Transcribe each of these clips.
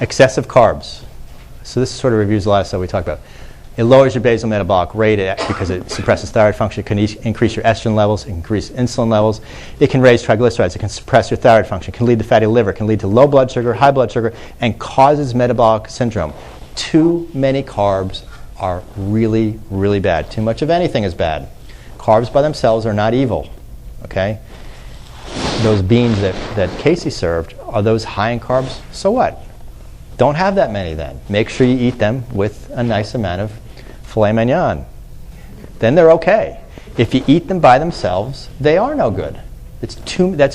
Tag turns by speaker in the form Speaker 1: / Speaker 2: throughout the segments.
Speaker 1: Excessive carbs. So this sort of reviews a lot of stuff we talked about. It lowers your basal metabolic rate because it suppresses thyroid function. It can increase your estrogen levels, increase insulin levels. It can raise triglycerides. It can suppress your thyroid function. It can lead to fatty liver. It can lead to low blood sugar, high blood sugar, and causes metabolic syndrome. Too many carbs are really, really bad. Too much of anything is bad. Carbs by themselves are not evil, okay? Those beans that Casey served, are those high in carbs? So what? Don't have that many then. Make sure you eat them with a nice amount of filet mignon. Then they're okay. If you eat them by themselves, they are no good. That's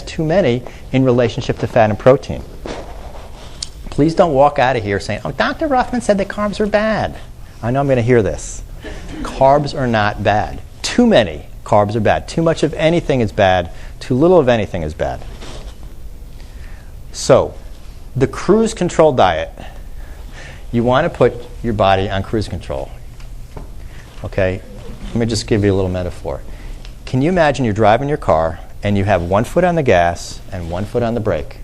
Speaker 1: too many in relationship to fat and protein. Please don't walk out of here saying, oh, Dr. Rothman said that carbs are bad. I know I'm going to hear this. Carbs are not bad. Too many carbs are bad. Too much of anything is bad. Too little of anything is bad. So, the cruise control diet. You want to put your body on cruise control. Okay? Let me just give you a little metaphor. Can you imagine you're driving your car and you have one foot on the gas and one foot on the brake?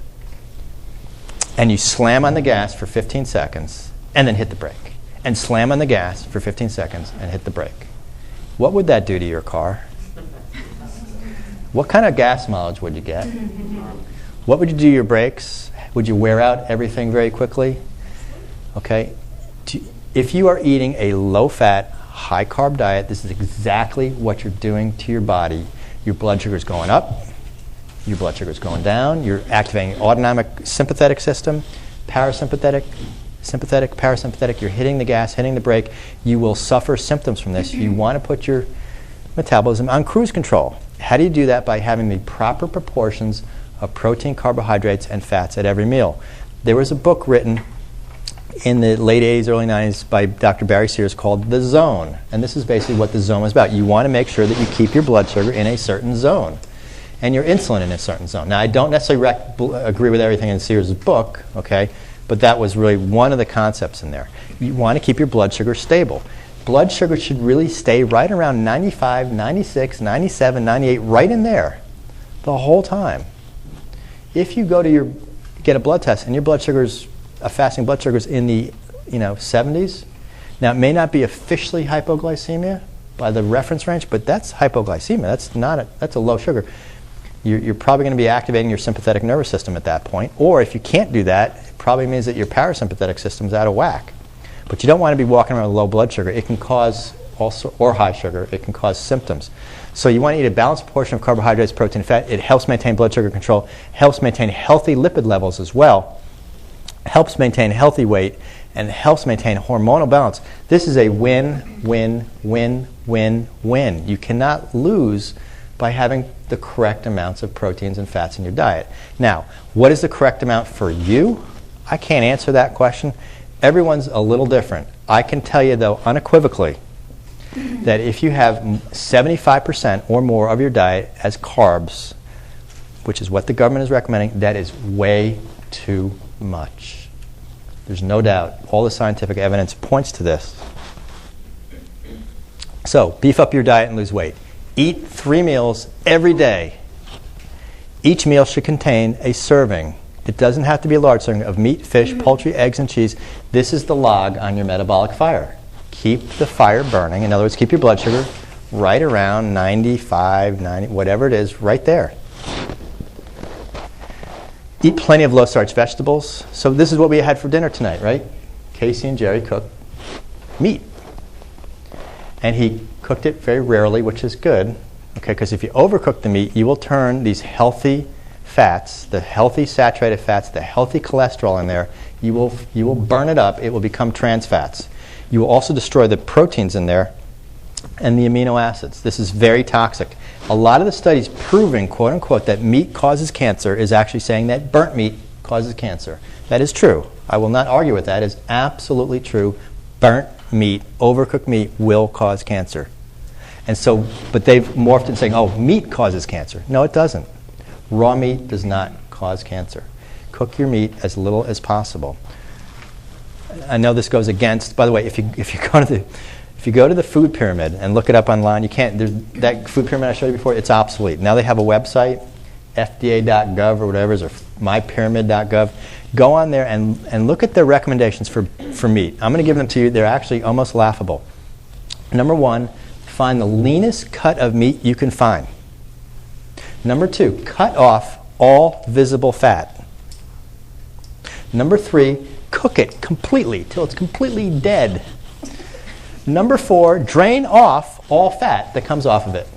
Speaker 1: And you slam on the gas for 15 seconds and then hit the brake. And slam on the gas for 15 seconds and hit the brake. What would that do to your car? What kind of gas mileage would you get? What would you do to your brakes? Would you wear out everything very quickly? Okay. If you are eating a low-fat, high-carb diet, this is exactly what you're doing to your body. Your blood sugar is going up. Your blood sugar is going down. You're activating autonomic sympathetic system, parasympathetic, sympathetic, parasympathetic. You're hitting the gas, hitting the brake. You will suffer symptoms from this. You want to put your metabolism on cruise control. How do you do that? By having the proper proportions of protein, carbohydrates, and fats at every meal. There was a book written in the late 80s, early 90s by Dr. Barry Sears called The Zone. And this is basically what the zone is about. You want to make sure that you keep your blood sugar in a certain zone and your insulin in a certain zone. Now, I don't necessarily agree with everything in Sears' book, okay, but that was really one of the concepts in there. You want to keep your blood sugar stable. Blood sugar should really stay right around 95, 96, 97, 98, right in there the whole time. If you go to get a blood test and your blood sugar's, a fasting blood sugar's in the 70s, now it may not be officially hypoglycemia by the reference range, but that's hypoglycemia. That's a low sugar. You're probably going to be activating your sympathetic nervous system at that point. Or if you can't do that, it probably means that your parasympathetic system's out of whack. But you don't want to be walking around with low blood sugar. It can cause or high sugar. It can cause symptoms. So you want to eat a balanced proportion of carbohydrates, protein, and fat. It helps maintain blood sugar control, helps maintain healthy lipid levels as well, helps maintain healthy weight, and helps maintain hormonal balance. This is a win, win, win, win, win. You cannot lose by having the correct amounts of proteins and fats in your diet. Now, what is the correct amount for you? I can't answer that question. Everyone's a little different. I can tell you, though, unequivocally, that if you have 75% or more of your diet as carbs, which is what the government is recommending, that is way too much. There's no doubt. All the scientific evidence points to this. So, beef up your diet and lose weight. Eat 3 meals every day. Each meal should contain a serving. It doesn't have to be a large serving of meat, fish, poultry, eggs, and cheese. This is the log on your metabolic fire. Keep the fire burning. In other words, keep your blood sugar right around 95, 90, whatever it is, right there. Eat plenty of low-starch vegetables. So this is what we had for dinner tonight, right? Casey and Jerry cooked meat. And he cooked it very rarely, which is good, okay? Because if you overcook the meat, you will turn these healthy fats, the healthy saturated fats, the healthy cholesterol in there, you will burn it up. It will become trans fats. You will also destroy the proteins in there and the amino acids. This is very toxic. A lot of the studies proving, quote unquote, that meat causes cancer is actually saying that burnt meat causes cancer. That is true. I will not argue with that. It is absolutely true. Burnt meat, overcooked meat will cause cancer. And so, but they've morphed it saying, oh, meat causes cancer. No, it doesn't. Raw meat does not cause cancer. Cook your meat as little as possible. I know this goes against, by the way, if you go to the food pyramid and look it up online, you can't, that food pyramid I showed you before, it's obsolete. Now they have a website. FDA.gov or whatever it is, or mypyramid.gov. Go on there and look at their recommendations for meat. I'm going to give them to you. They're actually almost laughable. Number 1, find the leanest cut of meat you can find. Number 2, cut off all visible fat. Number 3, cook it completely till it's completely dead. Number 4, drain off all fat that comes off of it.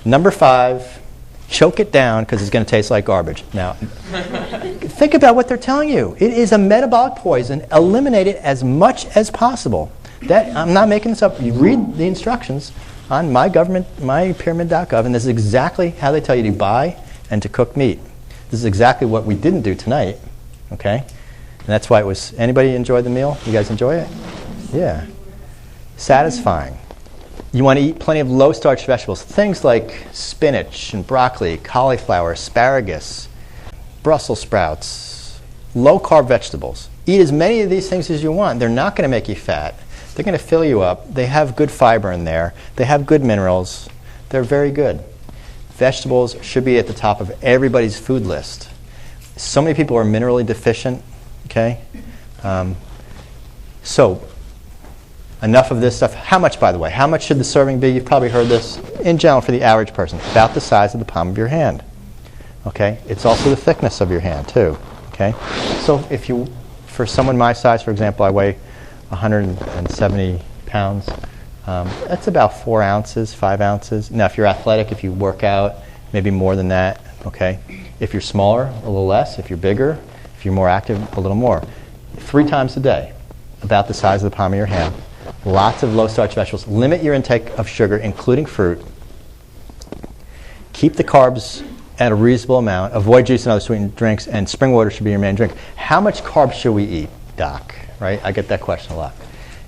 Speaker 1: Number 5, choke it down because it's going to taste like garbage. Now, think about what they're telling you. It is a metabolic poison. Eliminate it as much as possible. I'm not making this up. You read the instructions on mypyramid.gov, and this is exactly how they tell you to buy and to cook meat. This is exactly what we didn't do tonight, okay? And that's why it was, anybody enjoy the meal? You guys enjoy it? Yeah. Satisfying. You want to eat plenty of low-starch vegetables, things like spinach and broccoli, cauliflower, asparagus, Brussels sprouts, low-carb vegetables. Eat as many of these things as you want. They're not going to make you fat. They're going to fill you up. They have good fiber in there. They have good minerals. They're very good. Vegetables should be at the top of everybody's food list. So many people are minerally deficient, okay? So, enough of this stuff. How much, by the way? How much should the serving be? You've probably heard this in general for the average person. About the size of the palm of your hand. Okay? It's also the thickness of your hand, too. Okay? So if you, for someone my size, for example, I weigh 170 pounds. That's about 4 ounces, 5 ounces. Now, if you're athletic, if you work out, maybe more than that. Okay? If you're smaller, a little less. If you're bigger, if you're more active, a little more. 3 times a day, about the size of the palm of your hand. Lots of low-starch vegetables. Limit your intake of sugar, including fruit. Keep the carbs at a reasonable amount. Avoid juice and other sweetened drinks, and spring water should be your main drink. How much carbs should we eat, Doc? Right? I get that question a lot.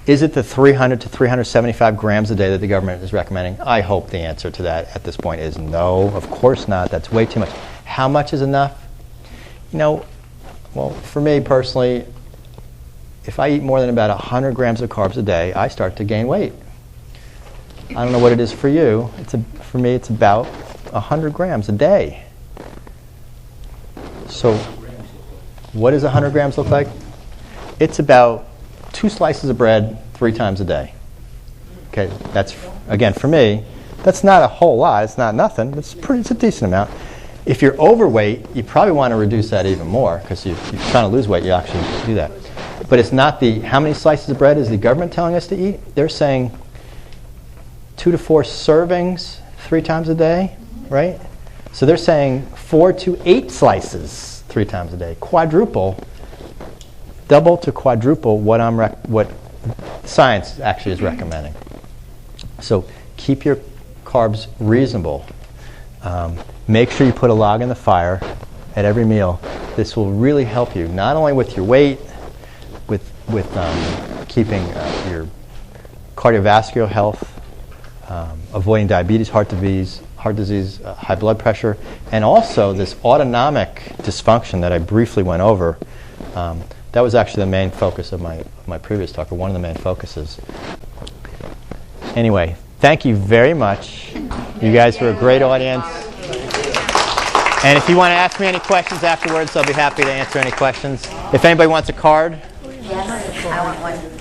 Speaker 1: Is it the 300 to 375 grams a day that the government is recommending? I hope the answer to that at this point is no. Of course not. That's way too much. How much is enough? You know, well, for me personally, if I eat more than about 100 grams of carbs a day, I start to gain weight. I don't know what it is for you. For me, it's about 100 grams a day. So what does 100 grams look like? It's about 2 slices of bread 3 times a day. Okay, that's, again, for me, that's not a whole lot. It's not nothing. It's a decent amount. If you're overweight, you probably want to reduce that even more because if you're trying to lose weight, you actually do that. But it's not how many slices of bread is the government telling us to eat? They're saying 2 to 4 servings 3 times a day, right? So they're saying 4 to 8 slices 3 times a day. Double to quadruple what science actually is recommending. So keep your carbs reasonable. Make sure you put a log in the fire at every meal. This will really help you, not only with your weight, with keeping your cardiovascular health, avoiding diabetes, heart disease, high blood pressure, and also this autonomic dysfunction that I briefly went over. That was actually the main focus of my previous talk, or one of the main focuses. Anyway, thank you very much. You guys were a great audience. And if you want to ask me any questions afterwards, I'll be happy to answer any questions. If anybody wants a card.
Speaker 2: Yes, I want one.